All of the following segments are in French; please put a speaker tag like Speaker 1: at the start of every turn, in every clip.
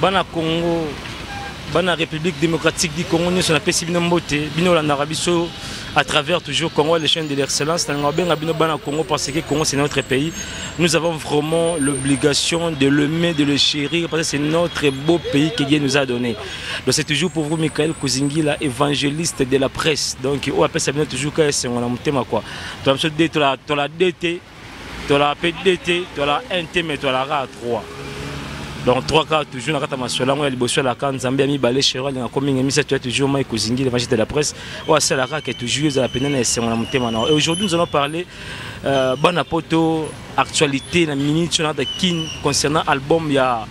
Speaker 1: bana Congo, bana République démocratique du Congo, nous sommes appelés Binomote, Binolandarabiso, à travers toujours Congo, les chaînes de l'excellence. Nous avons Congo parce que Congo c'est notre pays. Nous avons vraiment l'obligation de l'aimer, de le chérir parce que c'est notre beau pays que Dieu nous a donné. Donc c'est toujours pour vous, Michael Kozingila, évangéliste de la presse. Donc on appelle ça bien toujours que c'est on a monté ma quoi. Tu as la DT, tu as la PDT, tu as la NT, mais tu as la RA 3. Donc 3 cas toujours dans la masola, on a les la can Zambia mi balé chez Roland comme il tu as toujours Mike Kozingi l'évangile de la presse. Ou c'est la qui est toujours à la peine c'est on a monté maintenant. Et aujourd'hui nous allons parler banapoto actualité la minute sur la kin concernant album il y a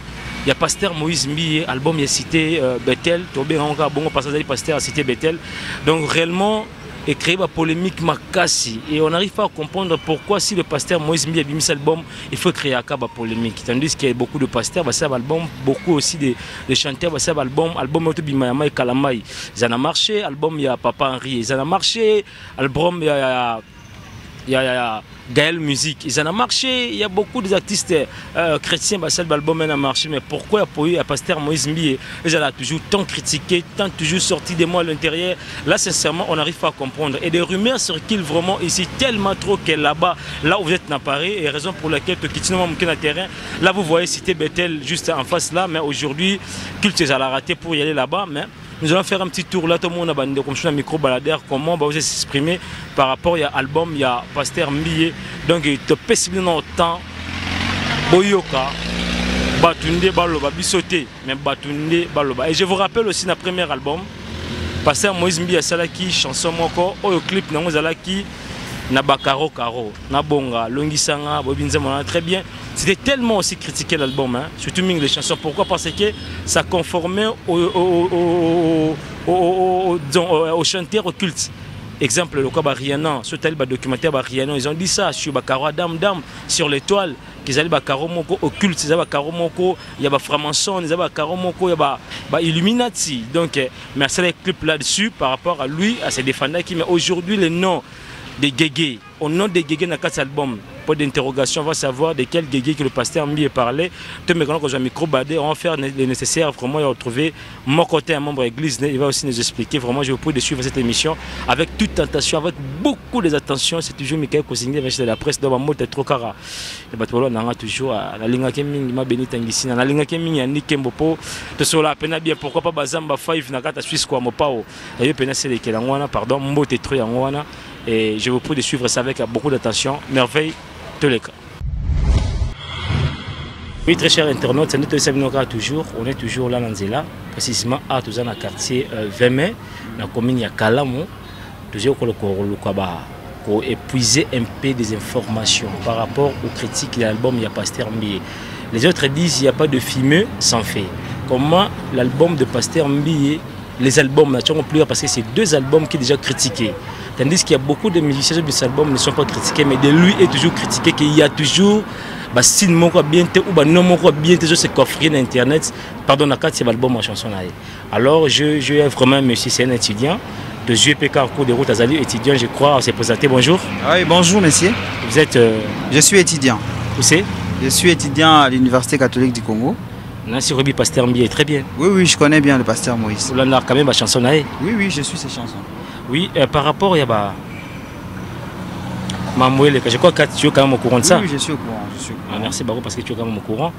Speaker 1: Pasteur Moïse Mbiye, album il y a cité Bethel, Tobé encore bon passage Pasteur a cité Bethel. Donc réellement et créer une polémique makasi et on n'arrive pas à comprendre pourquoi si le pasteur Moïse Mbiye a mis cet album il faut créer une polémique tandis qu'il y a beaucoup de pasteurs cet album beaucoup aussi de chanteurs cet album Autobimayama et Kalamai ça a marché album il y a Papa Henri ça a marché album il y a Gaël Musique, ils en ont marché, il y a beaucoup d'artistes chrétiens, cet album a marché, mais pourquoi il y a Pasteur Moïse Mbiye, ils ont toujours tant critiqué, tant toujours sorti des mots à l'intérieur, là sincèrement on n'arrive pas à comprendre. Et des rumeurs circulent vraiment ici tellement trop que là-bas, là où vous êtes dans Paris, et raison pour laquelle tu quittes le terrain, là vous voyez cité Bethel juste en face là, mais aujourd'hui, culte à la raté pour y aller là-bas, mais nous allons faire un petit tour là, tout le monde a bandé comme je suis un micro baladeur, comment vous s'exprimer par rapport à l'album, il y a Pasteur Mbiye, donc il te possiblement autant Boyoka, Batunde Baloba, Bisoté, mais Batunde Baloba. Et je vous rappelle aussi dans le premier album, Pasteur Moïse Mbiye Salaki, chanson moko, au clip, nous Salaki, Nabakaro Karo, Nabonga, Longisanga, Bobinza, très bien. C'était tellement aussi critiqué l'album, hein, surtout les chansons. Pourquoi? Parce que ça conformait aux chanteurs occultes. Exemple, le cas Rihanna, sur tel documentaire Rihanna, ils ont dit ça sur Bakaro Dam Dam, sur l'étoile, qu'ils allaient Bakaro Moko occulte, ils avaient Bakaro Moko, il y a franc-maçon, ils avaient Bakaro Moko, il y a Illuminati. Donc, merci les clips là-dessus par rapport à lui, à ses défendants qui, mais aujourd'hui, le nom de Guégué, au nom de Guégué dans cet album, pas d'interrogation, on va savoir de quel Guégué que le pasteur Mbiye parlait. Tout maintenant quand j'ai un micro badé, on va faire le nécessaire vraiment et retrouver mon côté un membre de l'église, il va aussi nous expliquer. Vraiment, je vous prie de suivre cette émission avec toute attention, avec beaucoup d'attention. C'est toujours Michael Kozingila, de la presse, dans ma mot trop cara. Et bah on a toujours la ligne qui m'a béni tangissi, la ligne qui m'a ni kembopo. De cela peine bien pourquoi pas Bazamba 5 na kata Suisse quoi mo pao. Et peine c'est lesquels en pardon, mbote trop en wana. Et je vous prie de suivre ça avec beaucoup d'attention. Merveille. Tous les cas. Oui, très chers internautes, c'est notre Sabinoka toujours. On est toujours là dans Nzela, précisément à dans le quartier 20 mai, dans la commune de Kalamo. Toujours pour épuiser un peu des informations par rapport aux critiques de l'album Il y a Pasteur Mbiye. Les autres disent qu'il n'y a pas de fumeux sans fait. Comment l'album de Pasteur Mbiye, les albums, parce que c'est 2 albums qui sont déjà critiqués. Tandis qu'il y a beaucoup de musiciens de cet album ne sont pas critiqués, mais de lui est toujours critiqué, qu'il y a toujours style moko bien ou non moko bien toujours se coffrer dans internet. Pardon, la carte c'est l'album en chanson là. Alors je vraiment monsieur, c'est un étudiant de JPK en cours de route Azali, étudiant je crois, on s'est présenté. Bonjour.
Speaker 2: Oui, bonjour monsieur.
Speaker 1: Vous êtes
Speaker 2: Je suis étudiant.
Speaker 1: Où c'est?
Speaker 2: Je suis étudiant à l'Université catholique du Congo.
Speaker 1: Nancy Roby Pasteur Mbiye, très bien.
Speaker 2: Oui, oui, je connais bien le pasteur Moïse.
Speaker 1: Vous l'avez quand même la chanson là.
Speaker 2: Oui, oui, je suis ces chansons.
Speaker 1: Oui, par rapport à Mamouele, je crois que tu es quand même au courant de ça.
Speaker 2: Oui, je suis au courant.
Speaker 1: Merci beaucoup parce que tu es quand même au courant.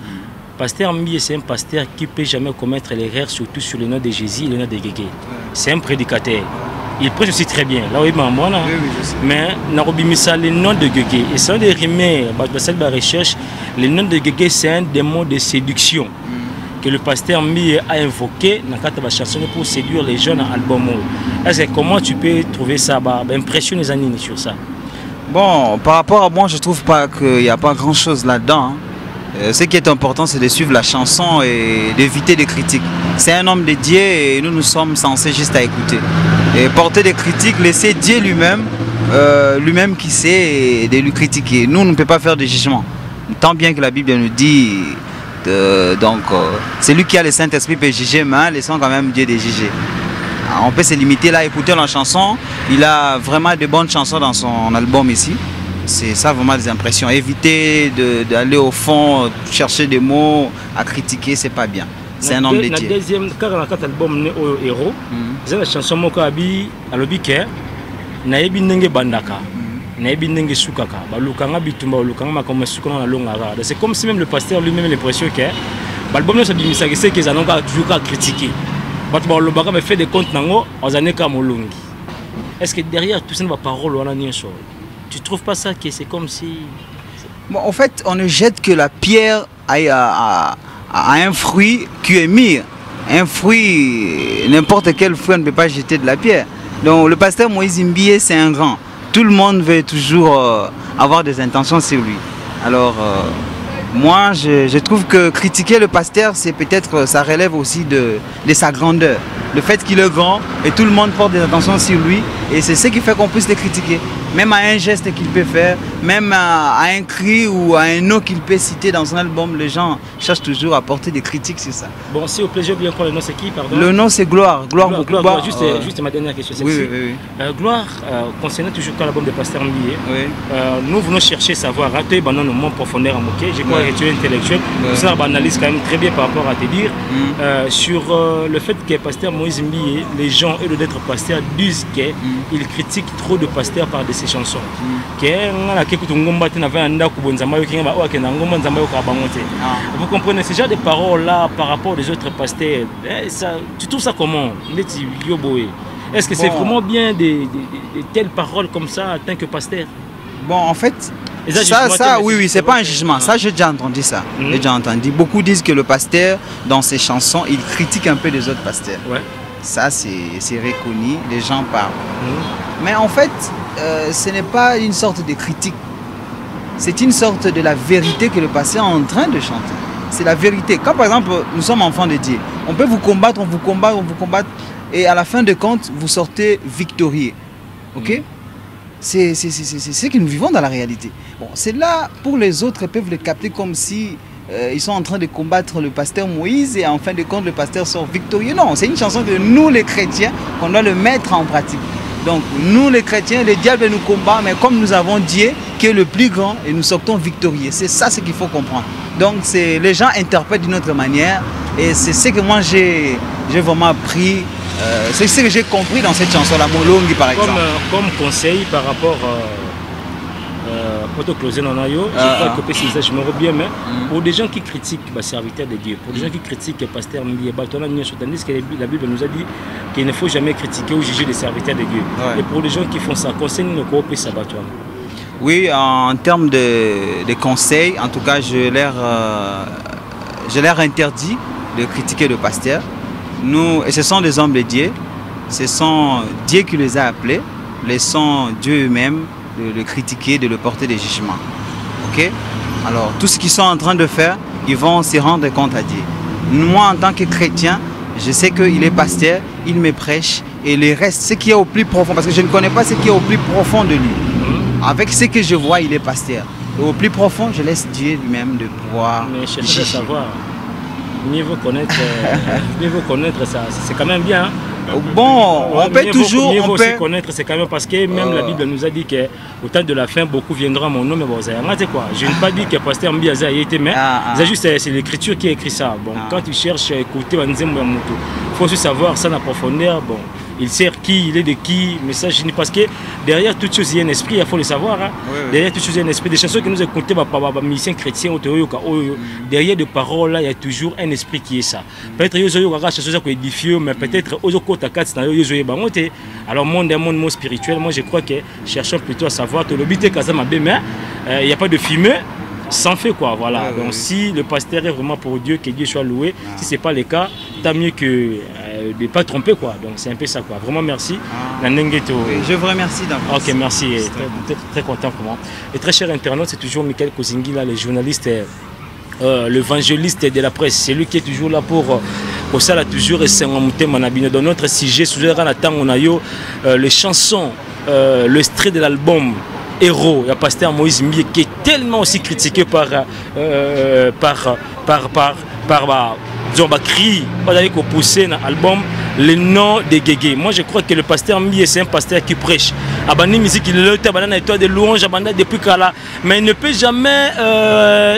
Speaker 1: Pasteur Mbiye, c'est un pasteur qui ne peut jamais commettre l'erreur, surtout sur le nom de Jésus et le nom de Guégué. C'est un prédicateur. Il prêche aussi très bien. Là, oui,
Speaker 2: je sais.
Speaker 1: Mais Narobimisa, le nom de Guégué, et sans des rimes, la recherche, le nom de Guégué, c'est un démon de séduction que le pasteur Mbiye a invoqué dans la chanson pour séduire les jeunes en album. Comment tu peux trouver ça, impressionner les années sur ça?
Speaker 2: Bon, par rapport à moi, je trouve pas qu'il n'y a pas grand chose là-dedans. Ce qui est important, c'est de suivre la chanson et d'éviter des critiques. C'est un homme de Dieu et nous sommes censés juste à écouter. Et porter des critiques, laisser Dieu lui-même qui sait, de lui critiquer. Nous, on ne peut pas faire de jugement. Tant bien que la Bible nous dit, c'est lui qui a le Saint-Esprit peut juger, mais laissons quand même Dieu de juger. On peut se limiter là, écouter la chanson. Il a vraiment de bonnes chansons dans son album ici. C'est ça vraiment des impressions. Éviter d'aller au fond, chercher des mots à critiquer, c'est pas bien. c'est un homme de Dieu.
Speaker 1: Deuxième, quand on a un album Héros, c'est la chanson Mokabi à l'obike, Naebi Nenge Bandaka, Naebi Nenge Sukaka, Balukanga Bitumba, Lukanga comme Sukana la longue. C'est comme si même le pasteur lui-même l'impression que l'album ne s'abîme pas, c'est qu'ils en ont toujours à critiquer. Le baga me fait des comptes aux années comme Molongi. Est-ce que derrière tout ça, va parole on a une chose? Tu trouves pas ça que c'est comme si...
Speaker 2: Bon, en fait, on ne jette que la pierre à un fruit qui est mûr. Un fruit, n'importe quel fruit, on ne peut pas jeter de la pierre. Donc le pasteur Moïse Mbié, c'est un grand. Tout le monde veut toujours avoir des intentions sur lui. Alors, moi, je trouve que critiquer le pasteur, c'est peut-être, ça relève aussi de sa grandeur. Le fait qu'il est grand et tout le monde porte des attentions sur lui. Et c'est ce qui fait qu'on puisse le critiquer. Même à un geste qu'il peut faire, même à un cri ou à un nom qu'il peut citer dans un album, les gens cherchent toujours à porter des critiques sur ça.
Speaker 1: Bon, si au plaisir, bien quoi, le nom c'est qui, pardon?
Speaker 2: Le nom c'est Gloire.
Speaker 1: Gloire. Juste ma dernière question.
Speaker 2: Oui.
Speaker 1: Gloire, concernant toujours l'album de Pasteur Mbié, nous venons chercher à savoir, rater pendant le moment profondeur à moquer. Je crois que tu es intellectuel. Ça, on analyse quand même très bien par rapport à te dire sur le fait que Pasteur Moïse Mbié, les gens, eux, d'être pasteur, disent qu'ils critiquent trop de pasteurs par ses chansons. Vous comprenez ce genre de paroles-là par rapport aux autres pasteurs? Tu trouves ça comment? Est-ce que c'est vraiment bien de telles paroles comme ça en tant que pasteur?
Speaker 2: Bon, en fait, ça oui, c'est pas un jugement. Ça, j'ai déjà entendu ça. J'ai déjà entendu. Beaucoup disent que le pasteur, dans ses chansons, il critique un peu les autres pasteurs. Ça, c'est reconnu, les gens parlent. Mais en fait, ce n'est pas une sorte de critique. C'est une sorte de la vérité que le pasteur est en train de chanter. C'est la vérité. Quand par exemple, nous sommes enfants de Dieu, on peut vous combattre, on vous combat, et à la fin de compte, vous sortez victorieux. Ok? C'est ce que nous vivons dans la réalité. Bon, c'est là, pour les autres, ils peuvent le capter comme si ils sont en train de combattre le pasteur Moïse et en fin de compte, le pasteur sort victorieux. Non, c'est une chanson de nous les chrétiens qu'on doit le mettre en pratique. Donc, nous les chrétiens, le diable nous combat, mais comme nous avons Dieu qui est le plus grand et nous sortons victorieux. C'est ça ce qu'il faut comprendre. Donc, les gens interprètent d'une autre manière et c'est ce que moi j'ai vraiment appris. C'est ce que j'ai compris dans cette chanson-là, Molongi par exemple.
Speaker 1: Comme conseil par rapport pour closer dans Nayo, je me reviens, mais pour des gens qui critiquent le serviteur de Dieu, pour des gens qui critiquent le pasteur Mbié, tandis que la Bible nous a dit qu'il ne faut jamais critiquer ou juger les serviteurs de Dieu. Et pour les gens qui font ça, conseil nous coopérer ça.
Speaker 2: Oui, en termes de conseils, en tout cas, je leur interdis de critiquer le pasteur. Et ce sont des hommes de Dieu, ce sont Dieu qui les a appelés, laissons Dieu eux-mêmes de le critiquer, de le porter des jugements. Ok? Alors, tout ce qu'ils sont en train de faire, ils vont se rendre compte à Dieu. Moi, en tant que chrétien, je sais qu'il est pasteur, il me prêche, et le reste, ce qui est au plus profond, parce que je ne connais pas ce qui est au plus profond de lui. Avec ce que je vois, il est pasteur. Et au plus profond, je laisse Dieu lui-même de pouvoir.
Speaker 1: Mais chercher à savoir, mieux vaut connaître ça, c'est quand même bien. Hein?
Speaker 2: Bon, on peut toujours
Speaker 1: aussi connaître, c'est quand même parce que même la Bible nous a dit qu'au temps de la fin, beaucoup viendront à mon nom. Mais bon, c'est quoi? Je n'ai pas dit que pasteur Mbié a été, mais c'est l'écriture qui a écrit ça. Bon, quand tu cherches à écouter, il faut aussi savoir ça en profondeur. Bon, il sert qui, il est de qui, mais ça je dis parce que derrière toute chose il y a un esprit, il faut le savoir. Hein. Derrière toute chose il y a un esprit. Des chansons que nous écoutons par les musiciens chrétiens, derrière des paroles là, il y a toujours un esprit qui est ça. Peut-être il y a des chansons qui édifient, mais peut-être alors monde spirituel, moi je crois que cherchons plutôt à savoir que le but est qu'il n'y a pas de fumée. Sans fait quoi, voilà. Donc si le pasteur est vraiment pour Dieu, que Dieu soit loué. Si ce n'est pas le cas, tant mieux que de ne pas tromper quoi. Donc c'est un peu ça quoi. Vraiment merci.
Speaker 2: Je vous remercie d'abord.
Speaker 1: Ok, merci. Très content pour moi. Et très cher internaute, c'est toujours Michael Kozingi là, le journaliste, l'évangéliste de la presse. C'est lui qui est toujours là pour ça là toujours et c'est dans notre sujet. Sous on a les chansons, le extrait de l'album Héros, il y a pasteur Moïse Mbié qui est tellement aussi critiqué par disons, cri, pour pousser dans l'album le nom de Guégué. Moi, je crois que le pasteur Mbié, c'est un pasteur qui prêche. Abandonne musique, il est abandonné toi de louanges, abandonné depuis Kala. Mais il ne peut jamais,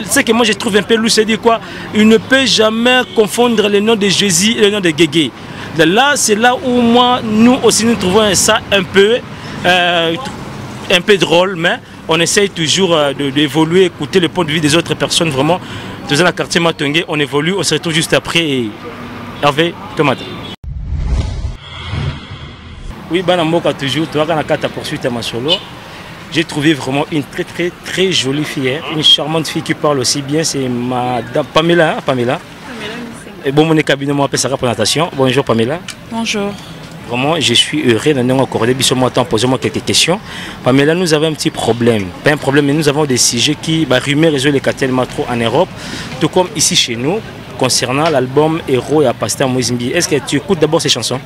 Speaker 1: c'est que moi je trouve un peu loup, c'est dire quoi? Il ne peut jamais confondre le nom de Jésus et le nom de Guégué. Là, c'est là où moi, nous aussi, nous trouvons ça un peu drôle, mais on essaye toujours d'évoluer, écouter le point de vue des autres personnes. Vraiment, dans le quartier Matongué, on évolue, on se retrouve juste après. Et Hervé, tomate. Oui, Banamboka toujours, tu vois, quand tu poursuite à ma solo, j'ai trouvé vraiment une très jolie fille, une charmante fille qui parle aussi bien, c'est Madame Pamela. Et bon, mon cabinet m'a appelé sa présentation. Bonjour Pamela.
Speaker 3: Bonjour.
Speaker 1: Vraiment, je suis heureux d'avoir accordé moi temps, posez-moi quelques questions. Pamela, nous avons un petit problème. Pas un problème, mais nous avons des sujets qui rumeurs résolent tellement trop en Europe, tout comme ici chez nous, concernant l'album Héros et à Pasteur Moïse Mbié. Est-ce que tu écoutes d'abord ces chansons?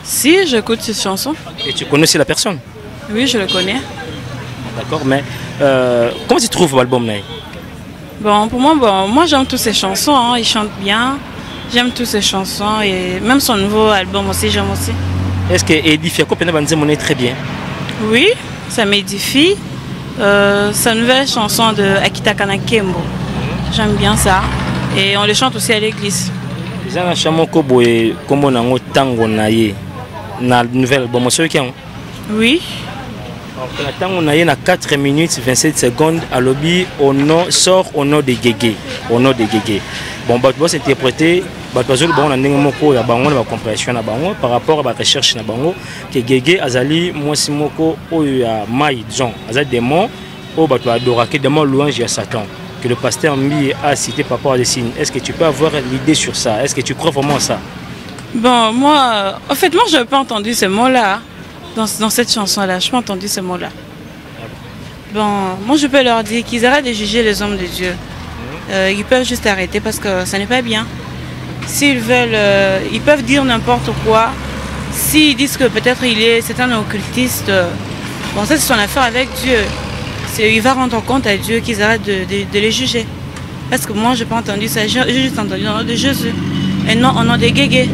Speaker 3: Si, j'écoute ces chansons.
Speaker 1: Et tu connais aussi la personne?
Speaker 3: Oui, je le connais.
Speaker 1: D'accord, mais comment tu trouves l'album Naï?
Speaker 3: Bon, pour moi, moi j'aime toutes ces chansons, hein. Il chante bien. J'aime toutes ces chansons et même son nouveau album aussi, j'aime aussi.
Speaker 1: Est-ce que édifie est très bien?
Speaker 3: Oui, ça m'édifie. Sa nouvelle chanson de Akita Kanakembo, j'aime bien ça. Et on le chante aussi à l'église.
Speaker 1: Zana Chamoko Boye, comme on a un tango naïe, na nouvelle album,
Speaker 3: oui.
Speaker 1: Le tango naïe na 4 minutes 27 secondes à lobby, sort au nom de Guégué. Au nom de Guégué. Bon, bah, tu vas s'interpréter. On a une compréhension par rapport à la recherche que Guégué Azali Mouassimoko Oya Maï Jean Azali démon au bateau adoré démon louange à Satan que le pasteur Mbi a cité par rapport à des signes. Est-ce que tu peux avoir l'idée sur ça? Est-ce que tu crois vraiment à ça?
Speaker 3: Bon, moi, en fait, moi, je n'ai pas entendu ce mot-là dans cette chanson-là. Je n'ai pas entendu ce mot-là. Bon, moi, je peux leur dire qu'ils arrêtent de juger les hommes de Dieu. Ils peuvent juste arrêter parce que ça n'est pas bien. S'ils veulent, ils peuvent dire n'importe quoi. S'ils disent que peut-être c'est un occultiste, bon, ça c'est son affaire avec Dieu. Il va rendre compte à Dieu qu'ils arrêtent de les juger. Parce que moi, je n'ai pas entendu ça. J'ai juste entendu le nom de Jésus. Et non au nom de Guégué.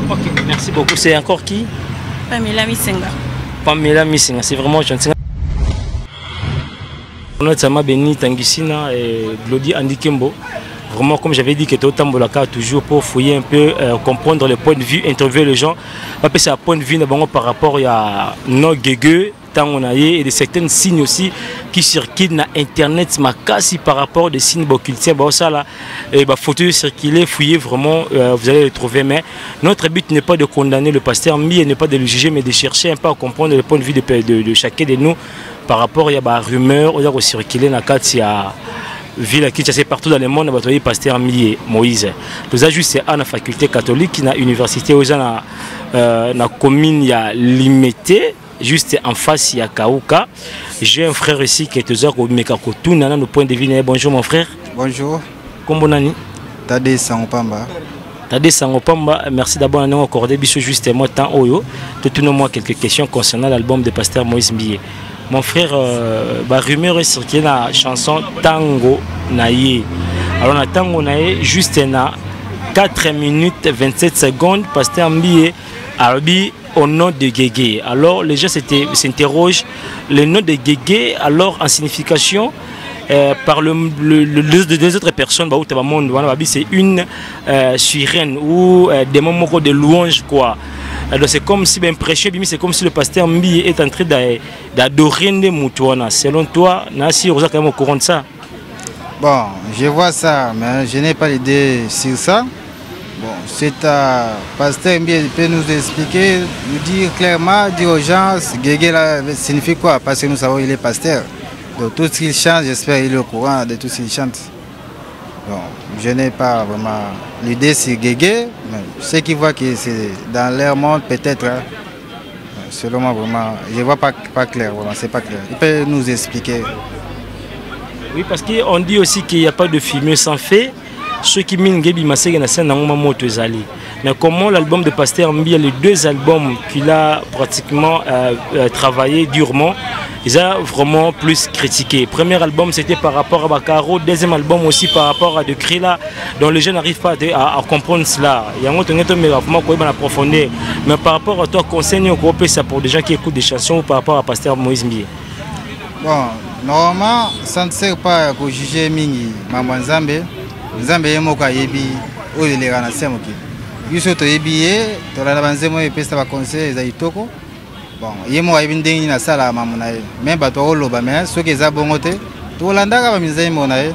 Speaker 1: Ok, merci beaucoup. C'est encore qui?
Speaker 3: Pamela Misenga.
Speaker 1: Pamela Misenga, c'est vraiment gentil. Notamment Béni Tanguissina et Glody Andikembo. Vraiment, comme j'avais dit, que Totambolaka toujours pour fouiller un peu, comprendre le point de vue, interviewer les gens. C'est un point de vue par rapport à nos Guégué, et de certains signes aussi qui circulent sur Internet, par rapport à des signes occultiens. Et photos circuler, fouiller, vraiment, vous allez les trouver. Mais notre but n'est pas de condamner le pasteur Mbi et n'est pas de le juger, mais de chercher un peu à comprendre le point de vue de chacun de nous par rapport à la rumeur, qui circule dans la ville qui est partout dans le monde, le pasteur Mbi Moïse. Nous avons juste à la faculté catholique, à l'université, dans la commune limitée, juste en face, il y a Kaouka. J'ai un frère ici qui est toujours au Mekakotou, dans le point de vue. Bonjour mon frère.
Speaker 4: Bonjour.
Speaker 1: Comment nani?
Speaker 4: Tade Sangopamba.
Speaker 1: Tade Sangopamba, merci d'abord d'avoir accordé justement temps Oyo. Tout moi quelques questions concernant l'album de pasteur Moïse Mbi. Mon frère, rumeur est circulée dans la chanson Tango Naye. Alors, dans Tango Naye, juste na 4 minutes 27 secondes, pasteur Mbi Arabi au nom de Guégué. Alors, les gens s'interrogent le nom de Guégué, alors en signification, par les autres personnes, c'est une sirène ou des moments de louange, quoi. Alors c'est comme si c'est comme si le pasteur Mbi est en train d'adorer des moutons. Selon toi, Nassi, vous êtes quand même au courant de ça?
Speaker 4: Bon, je vois ça, mais je n'ai pas l'idée sur ça. Bon, c'est à pasteur Mbi peut nous expliquer, nous dire clairement, dire aux gens, Guégué là signifie quoi? Parce que nous savons qu'il est pasteur. Donc tout ce qu'il chante, j'espère qu'il est au courant de tout ce qu'il chante. Bon, je n'ai pas vraiment l'idée sur Guégué, mais ceux qui voient que c'est dans leur monde peut-être, hein, selon moi vraiment, je ne vois pas clair, vraiment, c'est pas clair. Il peut nous expliquer.
Speaker 1: Oui, parce qu'on dit aussi qu'il n'y a pas de fumée sans feu. ceux qui mingi bimaseke na scène nango moto ezali. Mais comment l'album de Pasteur Mbia, les deux albums qu'il a pratiquement travaillé durement, ils ont vraiment plus critiqué. Premier album c'était par rapport à Bakaro, deuxième album aussi par rapport à De Krila, dont les gens n'arrivent pas à comprendre cela. Il y a un autre vraiment qu'on va approfondir. Mais par rapport à toi, conseil ça pour des gens qui écoutent des chansons ou par rapport à Pasteur Moïse Mbia?
Speaker 4: Bon, normalement, ça ne sert pas à juger Mingi, Maman Zambé. Zambé est moka yebi, ou il est rana semoki. Yuso to yebi, to la banzemo et pesta va conseil zaitoko. Bon, yemo a yebi dengi na sala mamunae. Même bato olo ba mais ceux qui zabongote, to landa ka bamizae monae.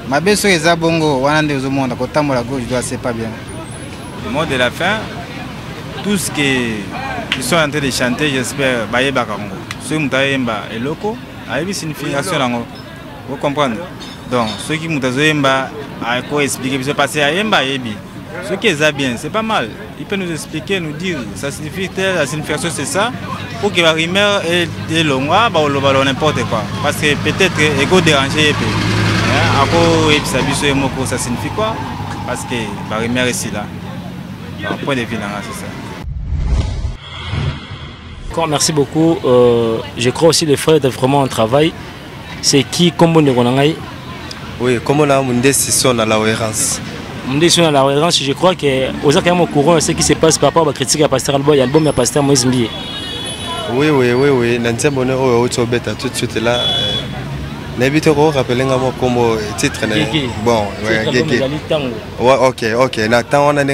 Speaker 4: Ma be ceux qui zabongo wanande au monde ko tamola gauche doit c'est pas bien.
Speaker 5: Le mot de la fin, tout ce qu'ils sont en train de chanter, j'espère baye bakango. Ceux qui mutaemba et loko, a yebi signification nango. Vous comprenez? Donc, ceux qui m'ont expliqué ce qui s'est passé à Yemba, ce qui est bien, c'est pas mal. Il peut nous expliquer, nous dire, ça signifie tel, la signification c'est ça, pour que la rumeur est longue, n'importe quoi. Parce que peut-être qu'il faut déranger. Ça signifie quoi? Parce que la rumeur est ici là. Donc, point de vue, c'est
Speaker 1: ça. Merci beaucoup. Je crois aussi les frères doivent vraiment un travail. C'est qui, comme on est?
Speaker 6: Oui, comme on a une décision à la cohérence.
Speaker 1: Une décision à la cohérence, je crois qu'aux Akayam au courant, ce qui se passe par rapport à la critique à Pasteur Alboy, l'album à Pasteur Moïse Mbie.
Speaker 6: Oui. Nantiens bonheur au Tchobet tout de suite là. N'habite pas rappeler comme titre. Bon,
Speaker 1: Gégé.
Speaker 6: Ok. Nathan, on a dit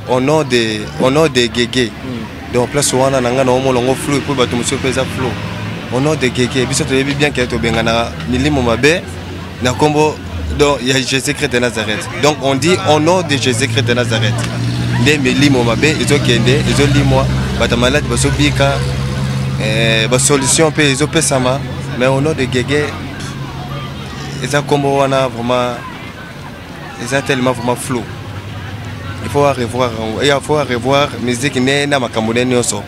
Speaker 6: au nom de Gégé. Donc, place où on a un flou, pour battre monsieur Pesa flou. Au nom de Gégé, puis surtout bien qu'il y ait au Bengana, Milimo Mabé. Donc, il y a Jésus-Christ de Nazareth. Donc, on dit au nom de Jésus-Christ de Nazareth. Les Milimo Mabé, ils ont Kende, ils ont dit moi, Batamalade, Basobika, solution, ils ont Pesama. Mais au nom de Gégé, ils ont combo vraiment, ils ont tellement vraiment flou. Il faut revoir musique Nena Makamouné Nyoso.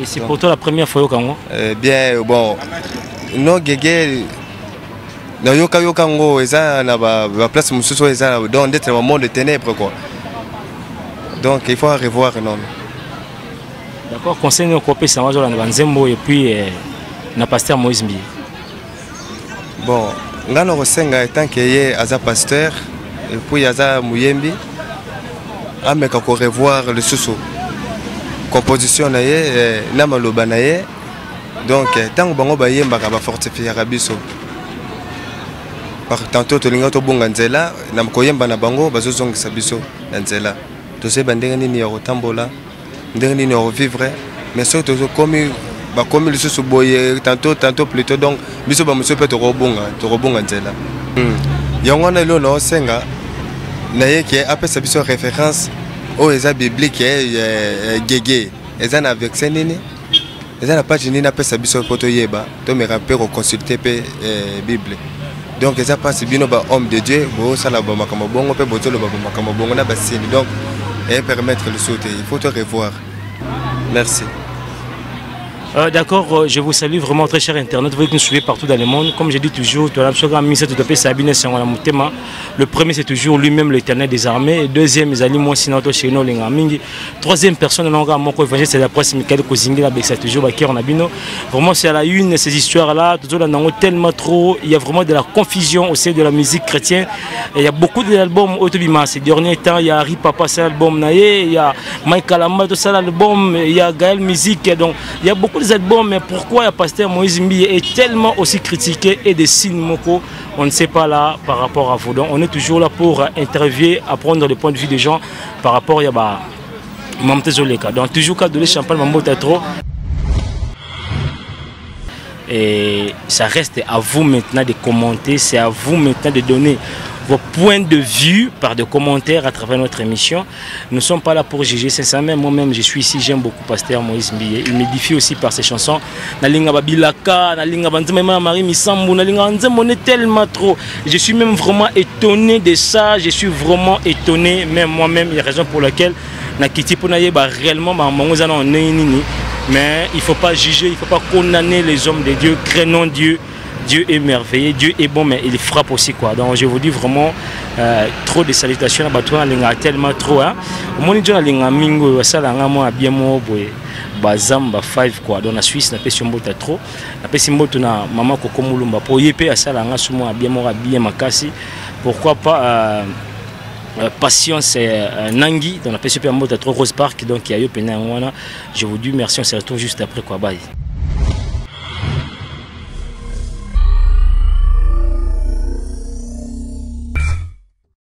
Speaker 1: Et c'est pour toi la première fois au Congo?
Speaker 6: Bien, bon, non Gégé. Na yoka ngo eza na ba place mususu eza dans d'être un monde de ténèbres quoi. Donc il faut revoir non.
Speaker 1: D'accord, conseil au copé ça va dans Banzembo et puis na Pasteur Moïse Mbie.
Speaker 6: Bon, ngano resenga tant que yé aza pasteur et puis aza muyembi ameka ko revoir le susu. Composition na yé na maloba na yé. Donc tant bango ba yemba ka ba fortifier biso. Par tantôt to linga to bonga nzela na koyemba na bango bazozongisa biso na nzela to se bandenge nini ya kotambola ndenge nini ya vivre mais surtout comme le sous boye tantôt plutôt donc biso ba monsieur peut to robonga nzela yango na lo no senga na yeke apesa biso référence o eza biblique Gégé eza na avec nini eza na page nini apesa biso poto yeba to me rappeler au consulter pe bible. Donc, ils ont passé bien homme de Dieu, ça la bombe comme bon, on peut botter le bombe comme bon, on a bassine. Donc, et permettre le sauter. Il faut te revoir. Merci.
Speaker 1: D'accord, je vous salue vraiment très cher Internet, vous pouvez nous suivre partout dans le monde. Comme je dis toujours, le premier c'est toujours lui-même l'Éternel des armées, le deuxième troisième personne c'est la presse Michael Kozingi, c'est toujours vraiment c'est à la une ces histoires là, tellement trop, il y a vraiment de la confusion au sein de la musique chrétienne. Et il y a beaucoup d'albums autobima ces derniers temps, il y a Harry Papa c'est l'album Naye, il y a Mike Alamba c'est l'album, il y a Gaël Musique, donc il y a beaucoup d'albums, mais pourquoi le Pasteur Moïse Mbie est tellement aussi critiqué et des signes moko, on ne sait pas là par rapport à vous. Donc on est toujours là pour interviewer, apprendre le point de vue des gens par rapport à Mamtezoleka. Donc toujours cas de champagne Mambo trop. Et ça reste à vous maintenant de commenter, c'est à vous maintenant de donner vos points de vue par des commentaires à travers notre émission. Nous ne sommes pas là pour juger, sincèrement. Moi-même, je suis ici, j'aime beaucoup Pasteur Moïse Mbie. Il m'édifie aussi par ses chansons. Nalinga Babilaka, Nalinga Banzema Marie Missambu, Nalinga Nzem, on est tellement trop. Je suis même vraiment étonné de ça. Je suis vraiment étonné, même moi-même. Il y a raison pour laquelle Nakiti Ponaye, réellement, mais il ne faut pas juger, il ne faut pas condamner les hommes de Dieu, craignons Dieu. Dieu est merveilleux, Dieu est bon, mais il frappe aussi quoi. Donc je vous dis vraiment trop de salutations à Batouan Lenga tellement trop hein. Au moins Dieu Lenga mingo ça là moi bien moi boy. Bazamba 5 quoi. Dans la Suisse na pesi mbota trop. Na pesi mboto na maman Koko Mulumba pour yepé ça là nga sumo bien moi bien makasi. Pourquoi pas Patience Nangui dans la PCP Mbota trop Rose Park donc il y a eu Pena. Je vous dis merci, on se retrouve juste après quoi. Bye.